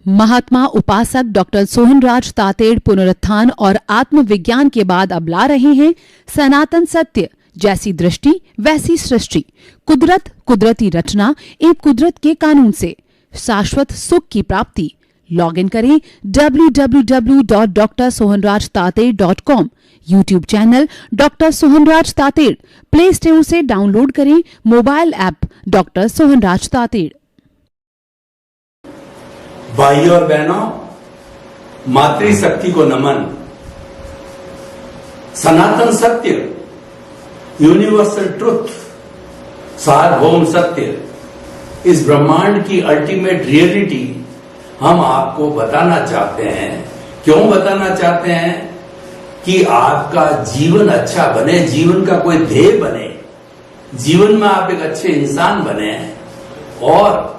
महात्मा उपासक डॉक्टर सोहनराज तातेड़ पुनरुत्थान और आत्मविज्ञान के बाद अब ला रहे हैं सनातन सत्य, जैसी दृष्टि वैसी सृष्टि, कुदरत, कुदरती रचना एवं कुदरत के कानून से शाश्वत सुख की प्राप्ति। लॉगिन करें www.drsohanrajtated.com, YouTube channel doctor Sohanraj Tated, play store से डाउनलोड करें mobile app doctor Sohanraj Tated. भाइयों और बहनों, मातृशक्ति को नमन। सनातन सत्य, यूनिवर्सल ट्रुथ, सार्वभौम सत्य, इस ब्रह्मांड की अल्टीमेट रियलिटी हम आपको बताना चाहते हैं। क्यों बताना चाहते हैं? कि आपका जीवन अच्छा बने, जीवन का कोई ध्येय बने, जीवन में आप एक अच्छे इंसान बने और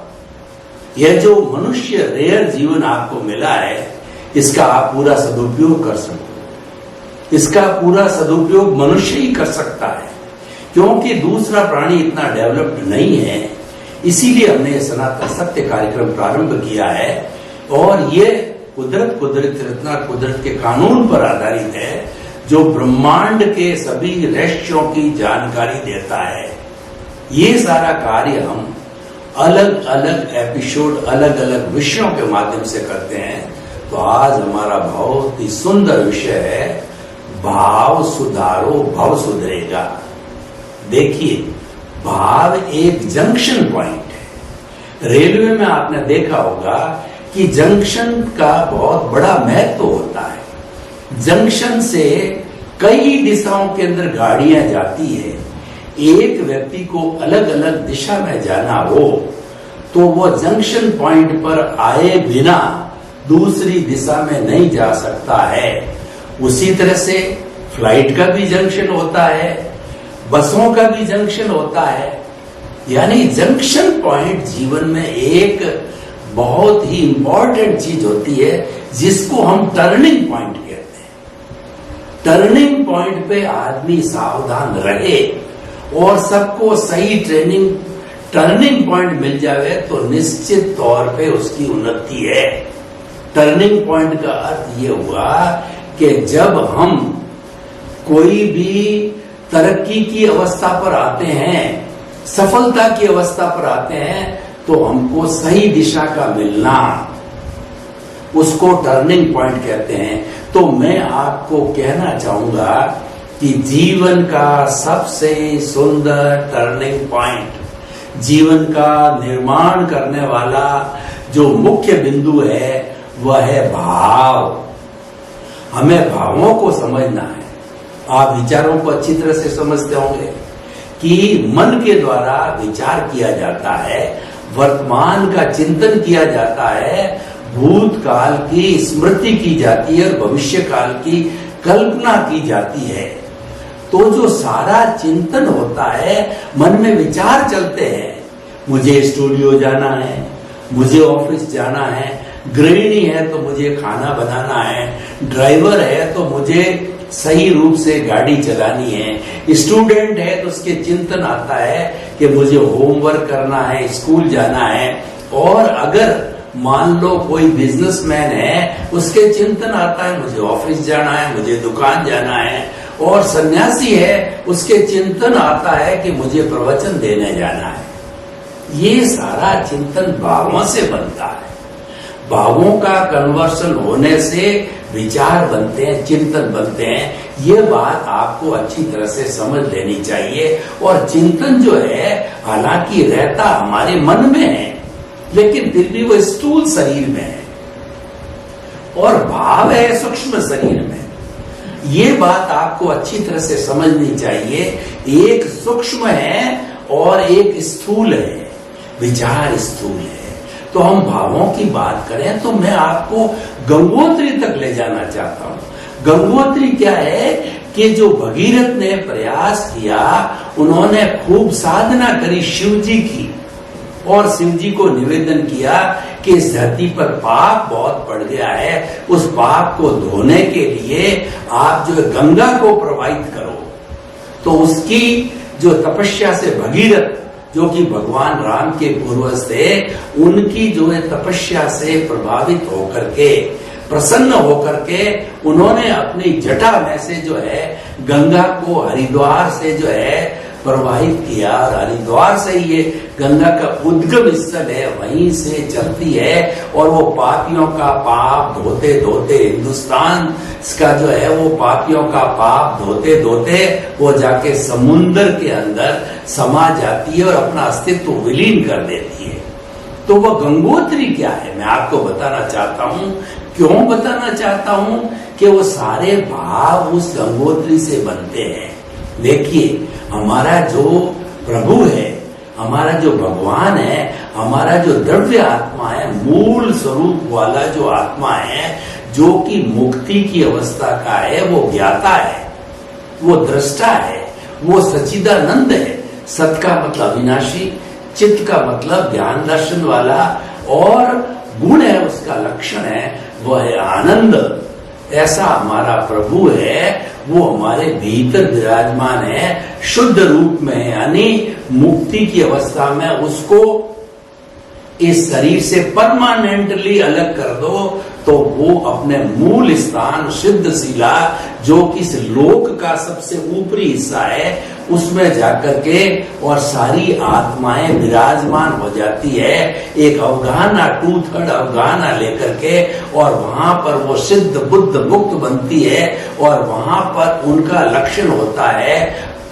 यह जो मनुष्य रेयर जीवन आपको मिला है, इसका आप पूरा सदुपयोग कर सको। इसका पूरा सदुपयोग मनुष्य ही कर सकता है, क्योंकि दूसरा प्राणी इतना डेवलप्ड नहीं है। इसीलिए हमने सनातन सत्य कार्यक्रम प्रारंभ किया है और ये कुदरत, कुदरत रत्ना, कुदरत के कानून पर आधारित है, जो ब्रह्मांड के सभी रहस्यों की जानकारी देता है। ये सारा कार्य हम अलग अलग एपिसोड, अलग अलग विषयों के माध्यम से करते हैं। तो आज हमारा बहुत ही सुंदर विषय है, भाव सुधारो भव सुधरेगा। देखिए, भाव एक जंक्शन पॉइंट है। रेलवे में आपने देखा होगा कि जंक्शन का बहुत बड़ा महत्व होता है। जंक्शन से कई दिशाओं के अंदर गाड़ियां जाती है। एक व्यक्ति को अलग अलग दिशा में जाना हो तो वो जंक्शन पॉइंट पर आए बिना दूसरी दिशा में नहीं जा सकता है। उसी तरह से फ्लाइट का भी जंक्शन होता है, बसों का भी जंक्शन होता है। यानी जंक्शन पॉइंट जीवन में एक बहुत ही इंपॉर्टेंट चीज होती है, जिसको हम टर्निंग पॉइंट कहते हैं। टर्निंग पॉइंट पे आदमी सावधान रहे और सबको सही ट्रेनिंग टर्निंग पॉइंट मिल जाए तो निश्चित तौर पे उसकी उन्नति है। टर्निंग पॉइंट का अर्थ ये हुआ कि जब हम कोई भी तरक्की की अवस्था पर आते हैं, सफलता की अवस्था पर आते हैं, तो हमको सही दिशा का मिलना, उसको टर्निंग पॉइंट कहते हैं। तो मैं आपको कहना चाहूंगा कि जीवन का सबसे सुंदर टर्निंग पॉइंट, जीवन का निर्माण करने वाला जो मुख्य बिंदु है, वह है भाव। हमें भावों को समझना है। आप विचारों को अच्छी तरह से समझते होंगे कि मन के द्वारा विचार किया जाता है, वर्तमान का चिंतन किया जाता है, भूतकाल की स्मृति की जाती है और भविष्य काल की कल्पना की जाती है। तो जो सारा चिंतन होता है, मन में विचार चलते हैं, मुझे स्टूडियो जाना है, मुझे ऑफिस जाना है, गृहिणी है तो मुझे खाना बनाना है, ड्राइवर है तो मुझे सही रूप से गाड़ी चलानी है, स्टूडेंट है तो उसके चिंतन आता है कि मुझे होमवर्क करना है, स्कूल जाना है। और अगर मान लो कोई बिजनेसमैन है, उसके चिंतन आता है मुझे ऑफिस जाना है, मुझे दुकान जाना है। और सन्यासी है, उसके चिंतन आता है कि मुझे प्रवचन देने जाना है। ये सारा चिंतन भावों से बनता है। भावों का कन्वर्सन होने से विचार बनते हैं, चिंतन बनते हैं। ये बात आपको अच्छी तरह से समझ लेनी चाहिए। और चिंतन जो है, हालांकि रहता हमारे मन में है, लेकिन फिर भी वो स्थूल शरीर में है और भाव है सूक्ष्म शरीर में। ये बात आपको अच्छी तरह से समझनी चाहिए। एक सूक्ष्म है और एक स्थूल है, विचार स्थूल है। तो हम भावों की बात करें तो मैं आपको गंगोत्री तक ले जाना चाहता हूं। गंगोत्री क्या है कि जो भगीरथ ने प्रयास किया, उन्होंने खूब साधना करी शिव जी की और शिव जी को निवेदन किया कि इस धरती पर पाप बहुत बढ़ गया है, उस पाप को धोने के लिए आप जो गंगा को प्रवाहित करो। तो उसकी जो तपस्या से भगीरथ जो कि भगवान राम के पूर्वज थे, उनकी जो है तपस्या से प्रभावित होकर के, प्रसन्न होकर के उन्होंने अपनी जटा में से जो है गंगा को हरिद्वार से जो है प्रवाहित किया। और हरिद्वार से ये गंगा का उद्गम स्थल है, वहीं से चलती है और वो पापियों का पाप धोते धोते, हिंदुस्तान का जो है वो पापियों का पाप धोते धोते वो जाके समुन्द्र के अंदर समा जाती है और अपना अस्तित्व विलीन कर देती है। तो वो गंगोत्री क्या है, मैं आपको बताना चाहता हूं। क्यों बताना चाहता हूं कि वो सारे भाव उस गंगोत्री से बनते हैं। देखिए, हमारा जो प्रभु है, हमारा जो भगवान है, हमारा जो द्रव्य आत्मा है, मूल स्वरूप वाला जो आत्मा है, जो कि मुक्ति की अवस्था का है, वो ज्ञाता है, वो दृष्टा है, वो सच्चिदानंद है। सत का मतलब अविनाशी, चित्त का मतलब ज्ञान दर्शन वाला, और गुण है उसका लक्षण है, वह है आनंद। ऐसा हमारा प्रभु है, वो हमारे भीतर विराजमान है शुद्ध रूप में, यानी मुक्ति की अवस्था में उसको इस शरीर से परमानेंटली अलग कर दो तो वो अपने मूल स्थान सिद्ध शिला, जो कि इस लोक का सबसे ऊपरी हिस्सा है, उसमें जाकर के और सारी आत्माएं विराजमान हो जाती है, एक अवगाहना 2/3 अवगाहना लेकर के, और वहां पर वो सिद्ध बुद्ध मुक्त बनती है, और वहां पर उनका लक्षण होता है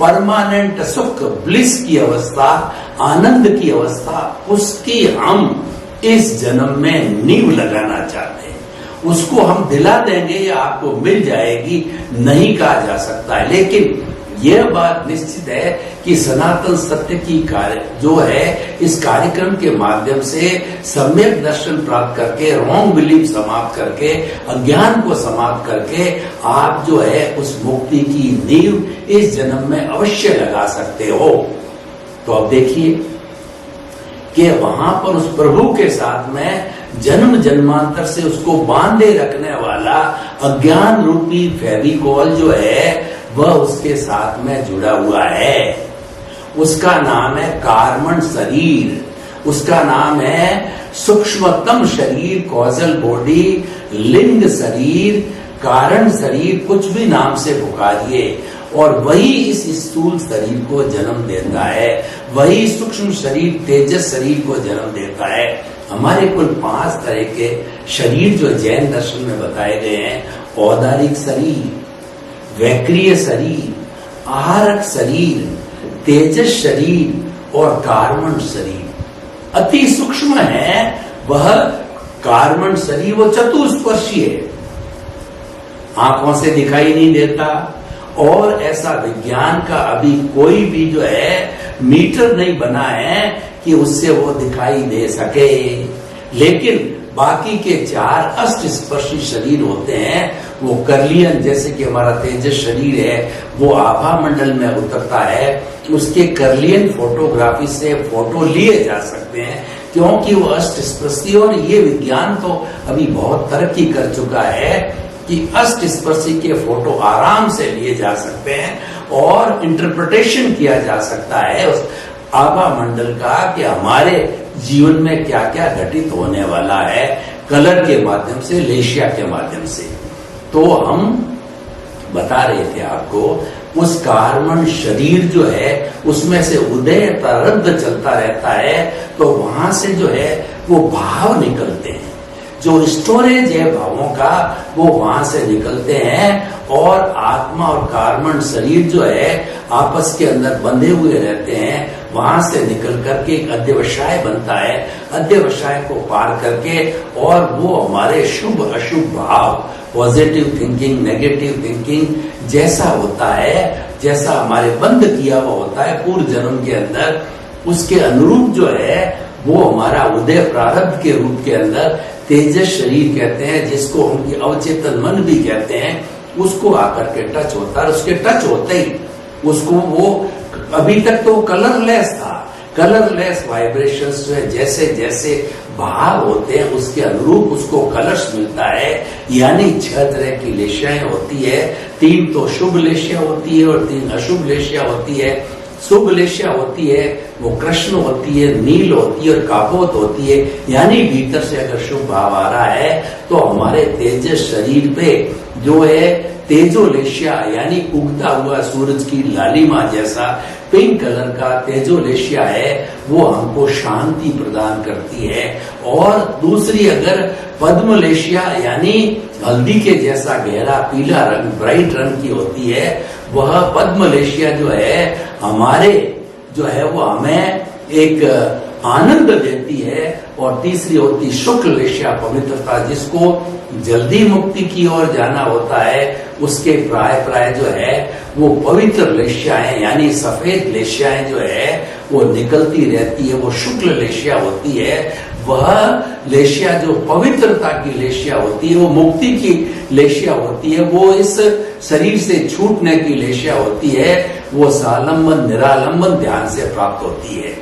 परमानेंट सुख, ब्लिस की अवस्था, आनंद की अवस्था। उसकी हम इस जन्म में नींव लगाना चाहते हैं। उसको हम दिला देंगे या आपको मिल जाएगी, नहीं कहा जा सकता है। लेकिन यह बात निश्चित है कि सनातन सत्य की कार्य जो है, इस कार्यक्रम के माध्यम से सम्यक दर्शन प्राप्त करके, रॉन्ग बिलीफ समाप्त करके, अज्ञान को समाप्त करके, आप जो है उस मुक्ति की नींव इस जन्म में अवश्य लगा सकते हो। तो अब देखिए कि वहां पर उस प्रभु के साथ में जन्म जन्मांतर से उसको बांधे रखने वाला अज्ञान रूपी फेविकॉल जो है, वह उसके साथ में जुड़ा हुआ है। उसका नाम है कार्मण शरीर, उसका नाम है सूक्ष्मतम शरीर, कॉजल बॉडी, लिंग शरीर, कारण शरीर, कुछ भी नाम से पुकारिए, और वही इस स्थूल शरीर को जन्म देता है, वही सूक्ष्म शरीर तेजस शरीर को जन्म देता है। हमारे कुल 5 तरह के शरीर जो जैन दर्शन में बताए गए हैं, औदारिक शरीर, वैक्रिय शरीर, आहारक शरीर, तेजस शरीर और कार्मण शरीर। अति सूक्ष्म है वह कार्मण शरीर, वो चतुष्पर्शी है, आंखों से दिखाई नहीं देता, और ऐसा विज्ञान का अभी कोई भी जो है मीटर नहीं बना है कि उससे वो दिखाई दे सके। लेकिन बाकी के 4 अष्ट स्पर्शी शरीर होते हैं, वो कर्लियन, जैसे कि हमारा तेजस शरीर है, वो आभा मंडल में उतरता है, उसके कर्लियन फोटोग्राफी से फोटो लिए जा सकते हैं, क्योंकि वो अष्ट स्पर्शी। और ये विज्ञान तो अभी बहुत तरक्की कर चुका है कि अष्ट स्पर्शी के फोटो आराम से लिए जा सकते हैं, और इंटरप्रिटेशन किया जा सकता है उस आभा मंडल का कि हमारे जीवन में क्या क्या घटित होने वाला है, कलर के माध्यम से, लेशिया के माध्यम से। तो हम बता रहे थे आपको, उस कार्मण शरीर जो है उसमें से उदय प्रारब्ध चलता रहता है, तो वहां से जो है वो भाव निकलते हैं, जो स्टोरेज है भावों का वो वहां से निकलते हैं, और आत्मा और कार्मण शरीर जो है आपस के अंदर बंधे हुए रहते हैं। वहां से निकल करके एक अध्यवसाय बनता है, अध्यवसाय को पार करके, और वो हमारे शुभ अशुभ भाव, पॉजिटिव थिंकिंग, नेगेटिव थिंकिंग जैसा होता है, जैसा हमारे बंद किया हुआ होता है पूर्व जन्म के अंदर, उसके अनुरूप जो है वो हमारा उदय प्रारब्ध के रूप के अंदर तेजस शरीर कहते हैं, जिसको उनकी अवचेतन मन भी कहते हैं, उसको आकर के टच होता है। उसके टच होते ही उसको वो, अभी तक तो कलरलेस था, कलरलेस वाइब्रेशंस जो है, जैसे जैसे भाव होते हैं उसके अनुरूप उसको कलर्स मिलता है। यानी 6 तरह की लेशियाएं होती है, 3 तो शुभ लेशिया होती है और 3 अशुभ लेशिया होती है। शुभ लेशिया होती है वो कृष्ण होती है, नील होती है और कापोत होती है। यानी भीतर से अगर शुभ भाव आ रहा है तो हमारे तेजस शरीर पे जो है तेजोलेशिया यानी उगता हुआ सूरज की लालिमा जैसा पिंक कलर का तेजोलेशिया है, वो हमको शांति प्रदान करती है। और दूसरी अगर पद्मलेशिया यानी हल्दी के जैसा गहरा पीला रंग, ब्राइट रंग की होती है, वह पद्मलेशिया जो है हमारे जो है वो हमें एक आनंद देती है। और तीसरी होती शुक्ल लेशिया पवित्रता, जिसको जल्दी मुक्ति की ओर जाना होता है, उसके प्राय जो है वो पवित्र लेशियाएं यानी सफेद लेशियाएं जो है वो निकलती रहती है, वो शुक्ल लेशिया होती है। वह लेशिया जो पवित्रता की लेशिया होती है, वो मुक्ति की लेशिया होती है, वो इस शरीर से छूटने की लेशिया होती है, वो सालंबन निरालंबन ध्यान से प्राप्त होती है।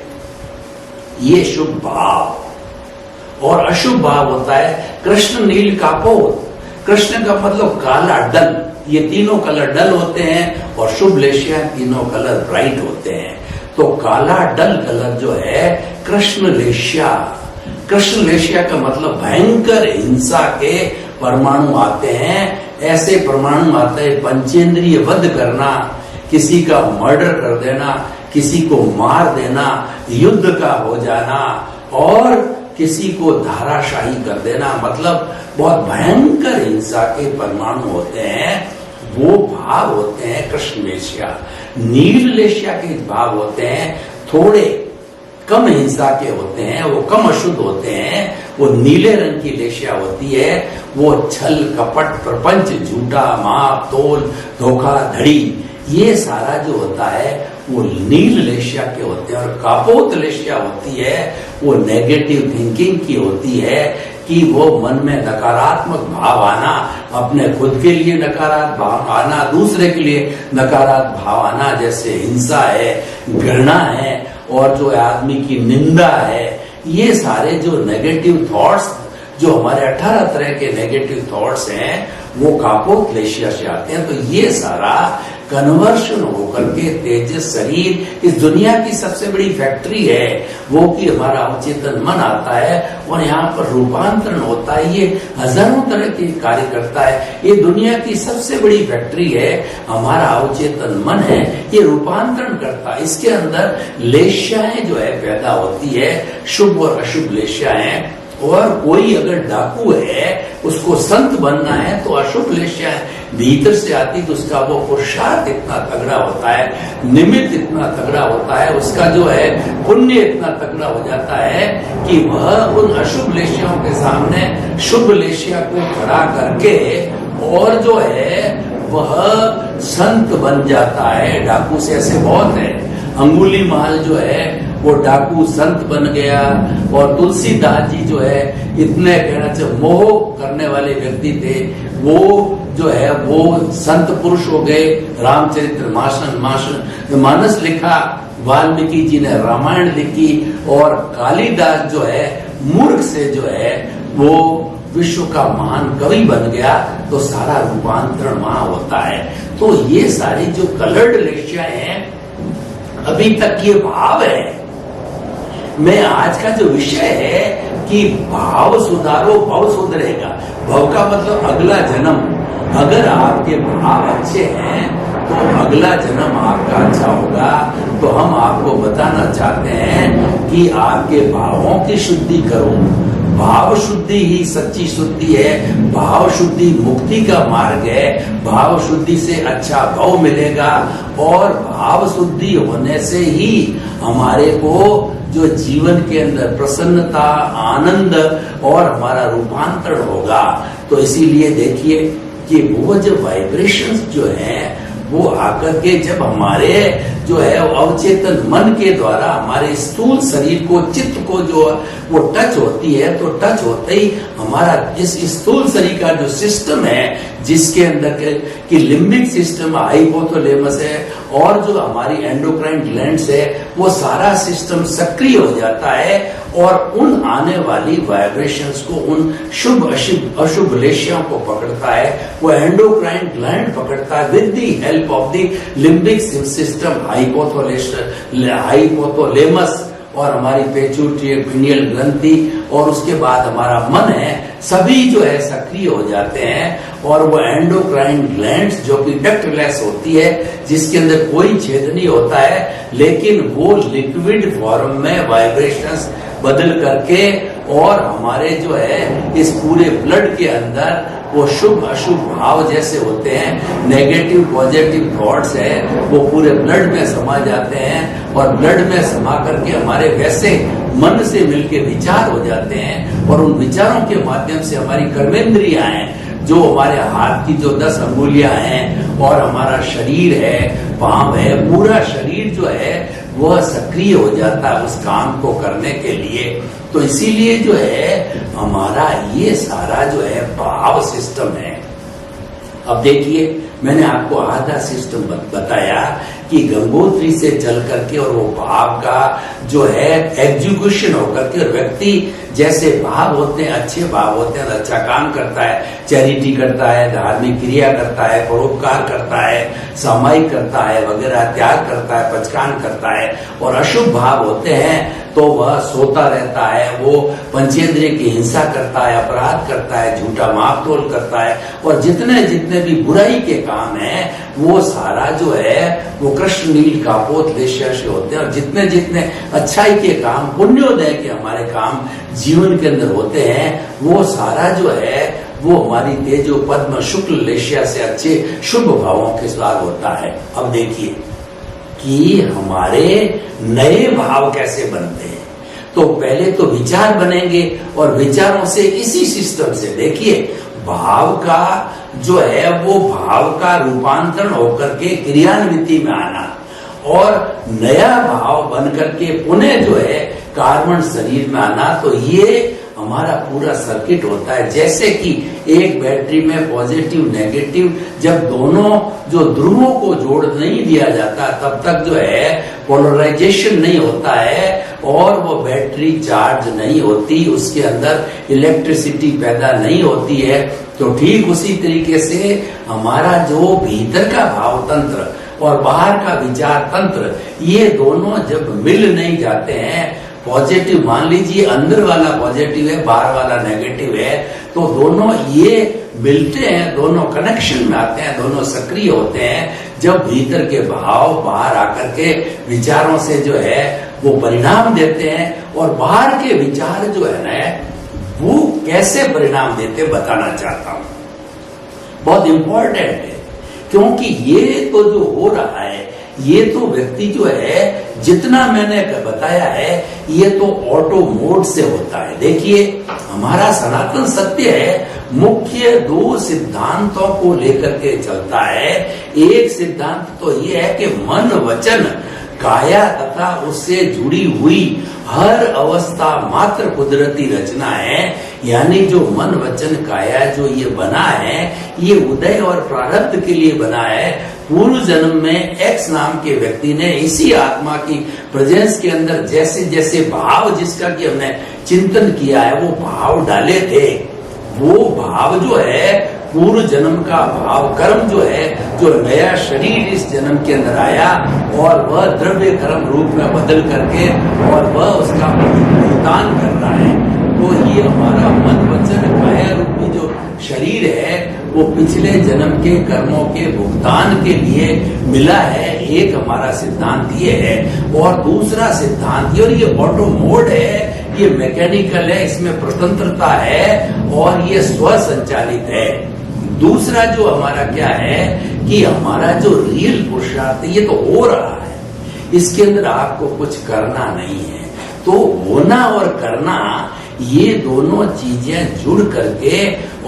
ये शुभ भाव। और अशुभ भाव होता है कृष्ण नील कापोत। कृष्ण का मतलब काला डल, ये तीनों कलर डल होते हैं और शुभ लेशिया तीनों कलर ब्राइट होते हैं। तो काला डल कलर जो है कृष्ण लेशिया। कृष्ण लेशिया का मतलब भयंकर हिंसा के परमाणु आते हैं। ऐसे परमाणु आते हैं पंचेंद्रिय वध करना, किसी का मर्डर कर देना, किसी को मार देना, युद्ध का हो जाना और किसी को धाराशाही कर देना, मतलब बहुत भयंकर हिंसा के परमाणु होते हैं। वो भाव होते हैं कृष्ण लेशिया। नील लेशिया के भाव होते हैं थोड़े कम हिंसा के होते हैं, वो कम अशुद्ध होते हैं। वो नीले रंग की लेशिया होती है, वो छल कपट प्रपंच झूठा माप तोल धोखाधड़ी ये सारा जो होता है वो नील लेशिया के होते हैं। और कापोत लेशिया होती है वो नेगेटिव थिंकिंग की होती है कि वो मन में नकारात्मक भाव आना, अपने खुद के लिए नकारात्मक भाव आना, दूसरे के लिए नकारात्मक भाव आना, जैसे हिंसा है, घृणा है और जो आदमी की निंदा है। ये सारे जो नेगेटिव थॉट्स, जो हमारे 18 तरह के नेगेटिव थॉट्स हैं, वो कापोत लेशिया से आते हैं। तो ये सारा कन्वर्शन होकर के तेजस शरीर इस दुनिया की सबसे बड़ी फैक्ट्री है, वो कि हमारा अवचेतन मन आता है और यहाँ पर रूपांतरण होता है। ये हजारों तरह के कार्य करता है। ये दुनिया की सबसे बड़ी फैक्ट्री है, हमारा अवचेतन मन है, ये रूपांतरण करता है। इसके अंदर लेशियाएं जो है पैदा होती है, शुभ और अशुभ लेशियाएं। और कोई अगर डाकू है, उसको संत बनना है तो अशुभ लेशिया भीतर से आती, तो उसका वो पुरुषार्थ इतना तगड़ा होता है, निमित्त इतना तगड़ा होता है, उसका जो है पुण्य इतना तगड़ा हो जाता है कि वह उन अशुभ लेशियाओं के सामने शुभ लेशिया को खड़ा करके और जो है वह संत बन जाता है। डाकू से ऐसे बहुत है। अंगुली माल जो है वो डाकू संत बन गया। और तुलसीदास जी जो है इतने कहना चाहिए मोह करने वाले व्यक्ति थे, वो जो है वो संत पुरुष हो गए। रामचरित्र मानस लिखा, वाल्मीकि जी ने रामायण लिखी और कालिदास जो है मूर्ख से जो है वो विश्व का महान कवि बन गया। तो सारा रूपांतरण वहां होता है। तो ये सारी जो कलर्ड लेशियाएं हैं, अभी तक ये भाव है। मैं आज का जो विषय है कि भाव सुधारो भव सुधरेगा। भव का मतलब अगला जन्म। अगर आपके भाव अच्छे हैं तो अगला जन्म आपका अच्छा होगा। तो हम आपको बताना चाहते हैं कि आपके भावों की शुद्धि करो। भाव शुद्धि ही सच्ची शुद्धि है। भाव शुद्धि मुक्ति का मार्ग है। भाव शुद्धि से अच्छा भाव मिलेगा और भाव शुद्धि होने से ही हमारे को जो जीवन के अंदर प्रसन्नता, आनंद और हमारा रूपांतरण होगा। तो इसीलिए देखिए कि वो जो वाइब्रेशंस जो हैं वो आकर के जब हमारे जो है अवचेतन मन के द्वारा हमारे स्थूल शरीर को, चित्त को जो वो टच होती है, तो टच होते ही हमारा इस स्थूल शरीर का जो सिस्टम है, जिसके अंदर की लिम्बिक सिस्टम, हाइपोथैलेमस है और जो हमारी एंडोक्राइन ग्लैंड्स है, वो सारा सिस्टम सक्रिय हो जाता है और उन आने वाली वाइब्रेशंस को, उन शुभ अशुभ लेशियों को पकड़ता है। वो एंडोक्राइन ग्लैंड पकड़ता है with the help of the limbic system, hypothalamus और हमारी पेट्यूटरी पिनियल ग्रंथि, और उसके बाद हमारा मन है, सभी जो है सक्रिय हो जाते हैं। और वो एंडोक्राइन ग्लैंड्स जो कि डक्टलेस होती है, जिसके अंदर कोई छेद नहीं होता है, लेकिन वो लिक्विड फॉर्म में वाइब्रेशंस बदल करके और हमारे जो है इस पूरे ब्लड के अंदर वो शुभ अशुभ भाव जैसे होते हैं, नेगेटिव पॉजिटिव थॉट्स है, वो पूरे ब्लड में समा जाते हैं। और ब्लड में समा करके हमारे वैसे मन से मिलके विचार हो जाते हैं, और उन विचारों के माध्यम से हमारी कर्मेंद्रियां हैं, जो हमारे हाथ की जो 10 अंगुलियां हैं और हमारा शरीर है, पांव है, पूरा शरीर जो है वह सक्रिय हो जाता है उस काम को करने के लिए। तो इसीलिए जो है हमारा ये सारा जो है भाव सिस्टम है। अब देखिए, मैंने आपको आधा सिस्टम बताया कि गंगोत्री से चल करके और वो भाव का जो है एग्जीक्यूशन होकर के, और व्यक्ति जैसे भाव होते हैं, अच्छे भाव होते हैं, अच्छा काम करता है, चैरिटी करता है, धार्मिक क्रिया करता है, परोपकार करता है, सामायिक करता है वगैरह, त्याग करता है, पचकान करता है। और अशुभ भाव होते हैं तो वह सोता रहता है, वो पंचेंद्रिय की हिंसा करता है, अपराध करता है, झूठा माप तोल करता है, और जितने जितने भी बुराई के काम है वो सारा जो है वो कृष्ण नील कापोत लेशिया से होते हैं। और जितने जितने अच्छाई के काम, पुण्योदय के हमारे काम जीवन के अंदर होते हैं, वो सारा जो है वो हमारी तेजो पद्म शुक्ल लेशिया से अच्छे शुभ भावों के साथ होता है। अब देखिए कि हमारे नए भाव कैसे बनते हैं। तो पहले तो विचार बनेंगे, और विचारों से इसी सिस्टम से देखिए भाव का जो है वो भाव का रूपांतरण होकर के क्रियान्विति में आना, और नया भाव बन करके पुनः जो है कार्बन शरीर में आना। तो ये हमारा पूरा सर्किट होता है। जैसे कि एक बैटरी में पॉजिटिव नेगेटिव जब दोनों जो ध्रुवों को जोड़ नहीं दिया जाता तब तक जो है पोलराइजेशन नहीं होता है और वो बैटरी चार्ज नहीं होती, उसके अंदर इलेक्ट्रिसिटी पैदा नहीं होती है। तो ठीक उसी तरीके से हमारा जो भीतर का भाव तंत्र और बाहर का विचार तंत्र, ये दोनों जब मिल नहीं जाते हैं, पॉजिटिव मान लीजिए अंदर वाला पॉजिटिव है, बाहर वाला नेगेटिव है, तो दोनों ये मिलते हैं, दोनों कनेक्शन में आते हैं, दोनों सक्रिय होते हैं। जब भीतर के भाव बाहर आकर के विचारों से जो है वो परिणाम देते हैं, और बाहर के विचार जो है ना वो कैसे परिणाम देते बताना चाहता हूं। बहुत इंपॉर्टेंट है, क्योंकि ये तो जो हो रहा है, ये तो व्यक्ति जो है जितना मैंने बताया है ये तो ऑटो मोड से होता है। देखिए हमारा सनातन सत्य है, मुख्य दो सिद्धांतों को लेकर के चलता है। एक सिद्धांत तो ये है कि मन वचन काया तथा उससे जुड़ी हुई हर अवस्था मात्र कुदरती रचना है। यानी जो मन वचन काया जो ये बना है, ये उदय और प्रारब्ध के लिए बना है। पूर्व जन्म में एक्स नाम के व्यक्ति ने इसी आत्मा की प्रेजेंस के अंदर जैसे जैसे भाव जिसका कि हमने चिंतन किया है वो भाव डाले थे। वो भाव जो है पूर्व जन्म का भाव कर्म जो है, जो नया शरीर इस जन्म के अंदर आया और वह द्रव्य कर्म रूप में बदल करके और वह उसका भुगतान कर रहा है। तो ये हमारा मन वचन काया रूपी जो शरीर है वो पिछले जन्म के कर्मों के भुगतान के लिए मिला है। एक हमारा सिद्धांत ये है, और दूसरा सिद्धांत ये, और ये ऑटो मोड है, ये मैकेनिकल है, इसमें स्वतंत्रता है और ये स्व संचालित है। दूसरा जो हमारा क्या है कि हमारा जो रियल पुरुषार्थ ये तो हो रहा है, इसके अंदर आपको कुछ करना नहीं है। तो होना और करना ये दोनों चीजें जुड़ करके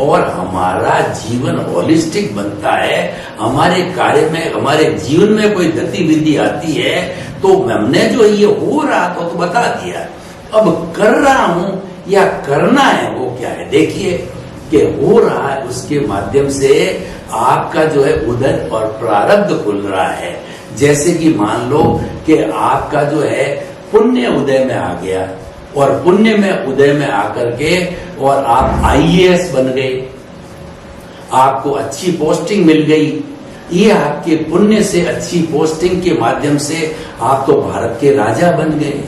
और हमारा जीवन होलिस्टिक बनता है। हमारे कार्य में, हमारे जीवन में कोई गतिविधि आती है तो हमने जो ये हो रहा था तो बता दिया, अब कर रहा हूं या करना है वो क्या है। देखिए कि हो रहा है उसके माध्यम से आपका जो है उदय और प्रारब्ध खुल रहा है। जैसे कि मान लो कि आपका जो है पुण्य उदय में आ गया, और पुण्य में उदय में आकर के और आप आईएएस बन गए, आपको अच्छी पोस्टिंग मिल गई। ये आपके पुण्य से अच्छी पोस्टिंग के माध्यम से आप तो भारत के राजा बन गए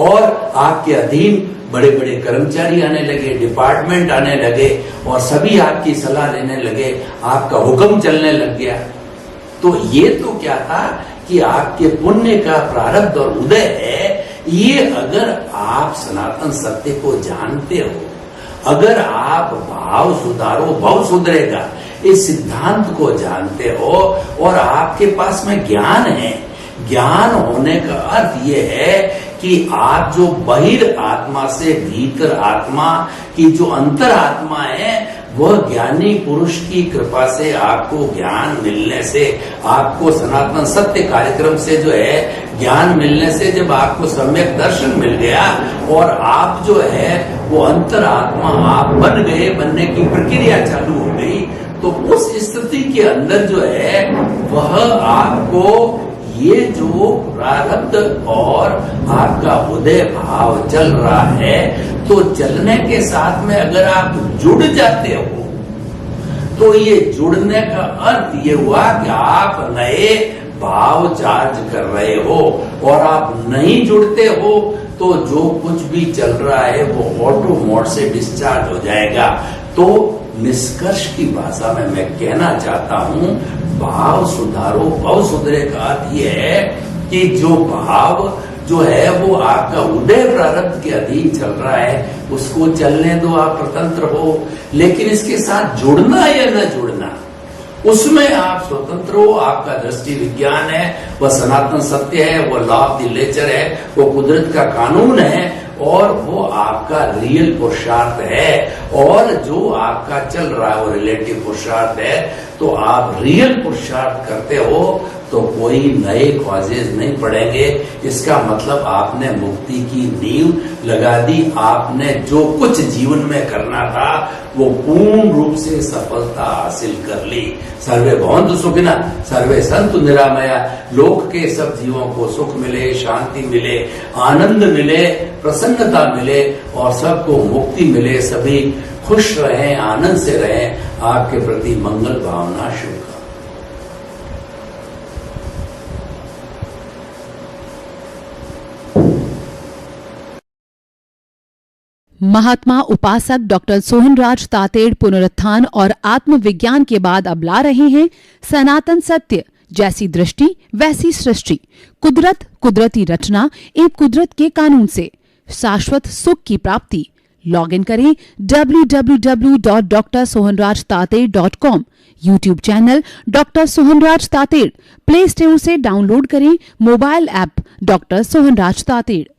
और आपके अधीन बड़े बड़े कर्मचारी आने लगे, डिपार्टमेंट आने लगे और सभी आपकी सलाह लेने लगे, आपका हुक्म चलने लग गया। तो ये तो क्या था कि आपके पुण्य का प्रारब्ध और उदय है। ये अगर आप सनातन सत्य को जानते हो, अगर आप भाव सुधारो भव सुधरेगा इस सिद्धांत को जानते हो और आपके पास में ज्ञान है, ज्ञान होने का अर्थ ये है कि आप जो बहिर आत्मा से भीतर आत्मा की जो अंतर आत्मा है, वह ज्ञानी पुरुष की कृपा से आपको ज्ञान मिलने से, आपको सनातन सत्य कार्यक्रम से जो है ज्ञान मिलने से, जब आपको सम्यक दर्शन मिल गया और आप जो है वो अंतर आत्मा आप बन गए, बनने की प्रक्रिया चालू हो गई, तो उस स्थिति के अंदर जो है वह आपको ये जो प्रारब्ध और आपका उदय भाव चल रहा है, तो चलने के साथ में अगर आप जुड़ जाते हो तो ये जुड़ने का अर्थ ये हुआ कि आप नए भाव चार्ज कर रहे हो और आप नहीं जुड़ते हो तो जो कुछ भी चल रहा है वो ऑटो मोड से डिस्चार्ज हो जाएगा। तो निष्कर्ष की भाषा में मैं कहना चाहता हूं, भाव सुधारो भव सुधरे का अर्थ यह है कि जो भाव जो है वो आपका उदय प्रारब्ध के अधीन चल रहा है, उसको चलने दो, आप स्वतंत्र हो। लेकिन इसके साथ जुड़ना या न जुड़ना, उसमें आप स्वतंत्र हो। आपका दृष्टि विज्ञान है, वह सनातन सत्य है, वह लॉ ऑफ द नेचर है, वो कुदरत का कानून है और वो आपका रियल पुरुषार्थ है। और जो आपका चल रहा है वो रिलेटिव पुरुषार्थ है। तो आप रियल पुरुषार्थ करते हो तो कोई नए कॉजेज नहीं पड़ेंगे। इसका मतलब आपने मुक्ति की नींव लगा दी। आपने जो कुछ जीवन में करना था वो पूर्ण रूप से सफलता हासिल कर ली। सर्वे भवन्तु सुखिनः, सर्वे सन्तु निरामया। लोक के सब जीवों को सुख मिले, शांति मिले, आनंद मिले, प्रसन्नता मिले और सबको मुक्ति मिले। सभी खुश रहें, आनंद से रहें। आपके प्रति मंगल भावना शुभ। महात्मा उपासक डॉक्टर सोहनराज तातेड़ पुनरुत्थान और आत्मविज्ञान के बाद अब ला रहे हैं सनातन सत्य, जैसी दृष्टि वैसी सृष्टि, कुदरत कुदरती रचना एवं कुदरत के कानून से शाश्वत सुख की प्राप्ति। लॉग इन करें www.drsohanrajtated.com। YouTube channel doctor Sohanraj Tated. Play store से डाउनलोड करें mobile app doctor Sohanraj Tated.